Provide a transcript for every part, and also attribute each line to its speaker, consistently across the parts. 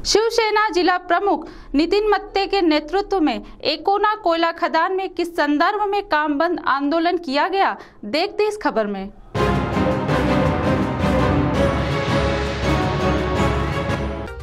Speaker 1: शिवसेना जिला प्रमुख नितिन मत्ते के नेतृत्व में एकोना कोयला खदान में किस संदर्भ में काम बंद आंदोलन किया गया, देखते इस खबर में।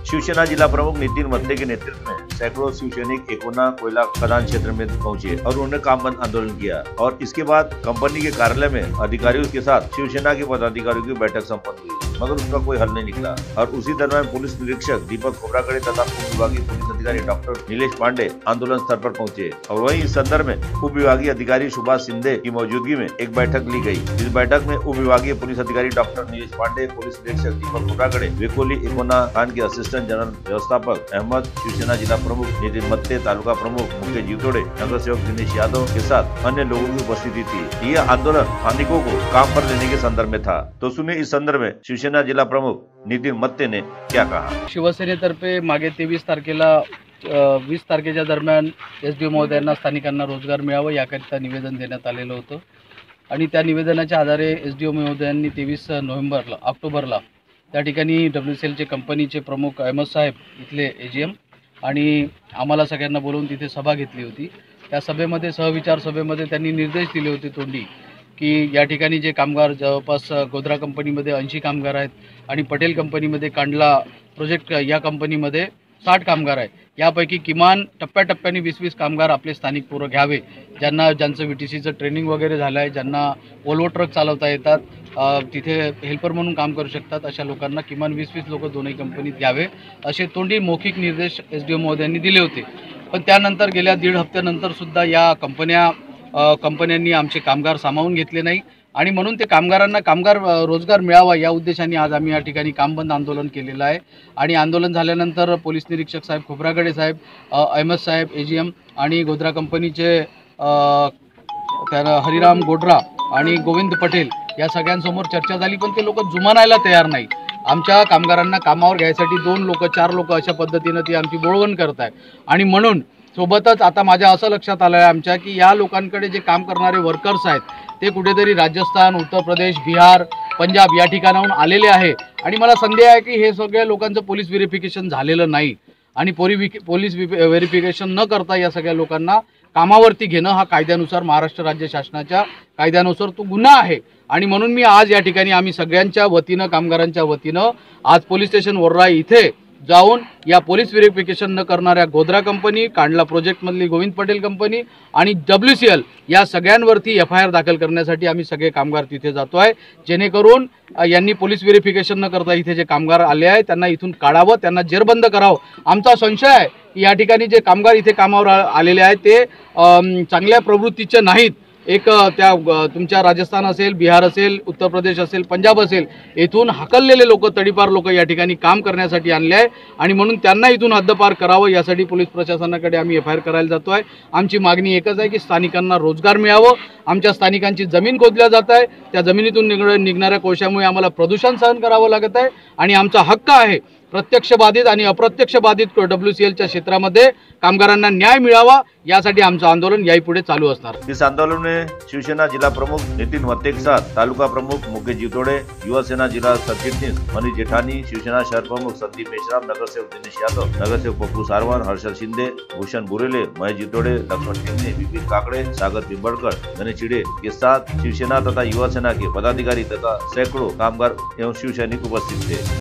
Speaker 2: शिवसेना जिला प्रमुख नितिन मत्ते के नेतृत्व में सैकड़ों शिवसैनिक एकोना कोयला खदान क्षेत्र में पहुंचे और उन्होंने काम बंद आंदोलन किया और इसके बाद कंपनी के कार्यालय में अधिकारियों के साथ शिवसेना के पदाधिकारियों की बैठक संपन्न हुई, मगर उसका कोई हल नहीं निकला। और उसी दरमियान पुलिस निरीक्षक दीपक खोबरागड़े तथा उप विभागीय पुलिस अधिकारी डॉक्टर नीलेश पांडे आंदोलन स्थल पर पहुंचे और वहीं इस संदर्भ में उप विभागीय अधिकारी सुभाष शिंदे की मौजूदगी में एक बैठक ली गई। इस बैठक में उप विभागीय पुलिस अधिकारी डॉक्टर नीलेश पांडे, पुलिस निरीक्षक दीपक खोबरागड़े, वेकोली एकोना खान के असिस्टेंट जनरल व्यवस्थापक अहमद, शिवसेना जिला प्रमुख नितिन मत्ते, तालुका प्रमुख मुकेश जीतोड़े, नगर सेवक दिनेश यादव के साथ अन्य लोगों की उपस्थिति थी। यह आंदोलन श्रमिकों को काम पर लेने के संदर्भ में था। तो सुनिए इस संदर्भ में शिवसेना जिला प्रमुख नितिन मत्ते ने क्या कहा।
Speaker 3: शिवसेनेतर्फे मागे 23 तारखेला 20 तारखेच्या दरम्यान एसडीओ महोदयांना स्थानिकांना रोजगार मिळावा याकरिता निवेदन देण्यात आलेलं होतं आणि त्या निवेदनाच्या आधारे एसडीओ महोदयांनी 23 ऑक्टोबरला त्या ठिकाणी WCLचे कंपनीचे प्रमुख अहमद साहेब इथले एजीएम आणि आम्हाला सगळ्यांना बोलवून तिथे सभा घेतली होती। त्या सभेमध्ये सहविचार सभेमध्ये त्यांनी निर्देश दिले होते तोंडी की या ठिकाणी जे कामगार जवळपास गोद्रा कंपनीमध्ये 80 कामगार आहेत आणि पटेल कंपनीमध्ये कांडला प्रोजेक्ट या कंपनीमध्ये 60 कामगार आहेत, यापैकी किमान टप्प्याटप्प्याने 20-20 कामगार आपले स्थानिक पोरं घ्यावे, ज्यांचं VTCचं ट्रेनिंग वगैरे झालं आहे, ज्यांना वोल्वो ट्रक चालवता येतात, तिथे हेल्पर म्हणून काम करू शकतात, अशा लोकांना किमान 20-20 लोक दोन्ही कंपनीत घ्यावे असे तोंडी मौखिक निर्देश एसडीओ महोदयांनी दिले होते। पण त्यानंतर गेल्या 1.5 हप्त्यानंतर सुद्धा या कंपन्यांनी आमचे कामगार सामावून घेतले नाही आणि म्हणून ते कामगारांना रोजगार मिळावा या उद्देशाने आज आम्ही या ठिकाणी काम बंद आंदोलन केलेलं आहे। आणि आंदोलन झाल्यानंतर पोलीस निरीक्षक साहेब खोबरागडे साहेब, अहमद साहेब एजीएम आणि गोद्रा कंपनीचे हरिराम गोड्रा आणि गोविंद पटेल या सगळ्यांसमोर चर्चा झाली, पण ते लोक जुमानायला तयार नाही। आमच्या कामगारांना कामावर घ्यायसाठी 2 लोक 4 लोक अशा पद्धतीने ती आमची बोळवण करत आहे आणि म्हणून सोबतच आता माझ्या असं लक्षात आलं आहे आमच्या की या लोकांकडे जे काम करणारे वर्कर्स आहेत ते कुठेतरी राजस्थान, उत्तर प्रदेश, बिहार, पंजाब या ठिकाणाहून आलेले आहे आणि मला संदेह आहे की हे सगळ्या लोकांचं पोलीस व्हेरिफिकेशन झालेलं नाही आणि पोलीस व्हेरिफिकेशन न करता या सगळ्या लोकांना कामावरती घेणं हा कायद्यानुसार महाराष्ट्र राज्य शासनाच्या कायद्यानुसार तो गुन्हा आहे आणि म्हणून मी आज या ठिकाणी आम्ही सगळ्यांच्या वतीनं कामगारांच्या वतीनं आज पोलीस स्टेशन वरराई इथे जाऊन या पोलीस व्हेरिफिकेशन न करणाऱ्या गोद्रा कंपनी, कांडला प्रोजेक्टमधली गोविंद पटेल कंपनी आणि WCL या सगळ्यांवरती FIR दाखल करण्यासाठी आम्ही सगळे कामगार तिथे जातो आहे, जेणेकरून यांनी पोलीस व्हेरिफिकेशन न करता इथे जे कामगार आले आहेत त्यांना इथून काढावं, त्यांना जेरबंद करावं। आमचा संशय आहे की या ठिकाणी जे कामगार इथे कामावर आलेले आहेत ते चांगल्या प्रवृत्तीचे नाहीत। एक त्या तुमच्या राजस्थान असेल, बिहार असेल, उत्तर प्रदेश असेल, पंजाब असेल, इथून हकललेले लोक, तडीपार लोक या ठिकाणी काम करण्यासाठी आणले आहे आणि म्हणून त्यांना इथून हद्दपार करावं यासाठी पोलीस प्रशासनाकडे आम्ही FIR करायला जातो आहे। आमची मागणी एकच आहे की स्थानिकांना रोजगार मिळावं। आमच्या स्थानिकांची जमीन खोदल्या जात आहे, त्या जमिनीतून निघणाऱ्या कोळशामुळे आम्हाला प्रदूषण सहन करावं लागत आहे आणि आमचा हक्क आहे प्रत्यक्ष बाधित आणि अप्रत्यक्ष बाधित WCLच्या क्षेत्रामध्ये कामगारांना न्याय मिळावा यासाठी आमचं आंदोलन यापुढे चालू असणार।
Speaker 2: इस आंदोलन में शिवसेना जिला प्रमुख नितिन मत्ते के साथ तालुका प्रमुख मुकेश जीतोड़े, युवा सेना जिला सबचिटनीस मनीष जेठानी, शिवसेना शहर प्रमुख संदीप मेश्राम, नगर सेवक दिनेश यादव, नगर सेवक पप्पू सारवान, हर्षल शिंदे, भूषण बुरेले, महेश जीतोड़े, लक्ष्मण टिंगने, विपिन काकड़े, सागर पिंबड़कर, गणेश चिड़े के साथ शिवसेना तथा युवा सेना के पदाधिकारी तथा सैकड़ों कामगार एवं शिवसैनिक उपस्थित थे।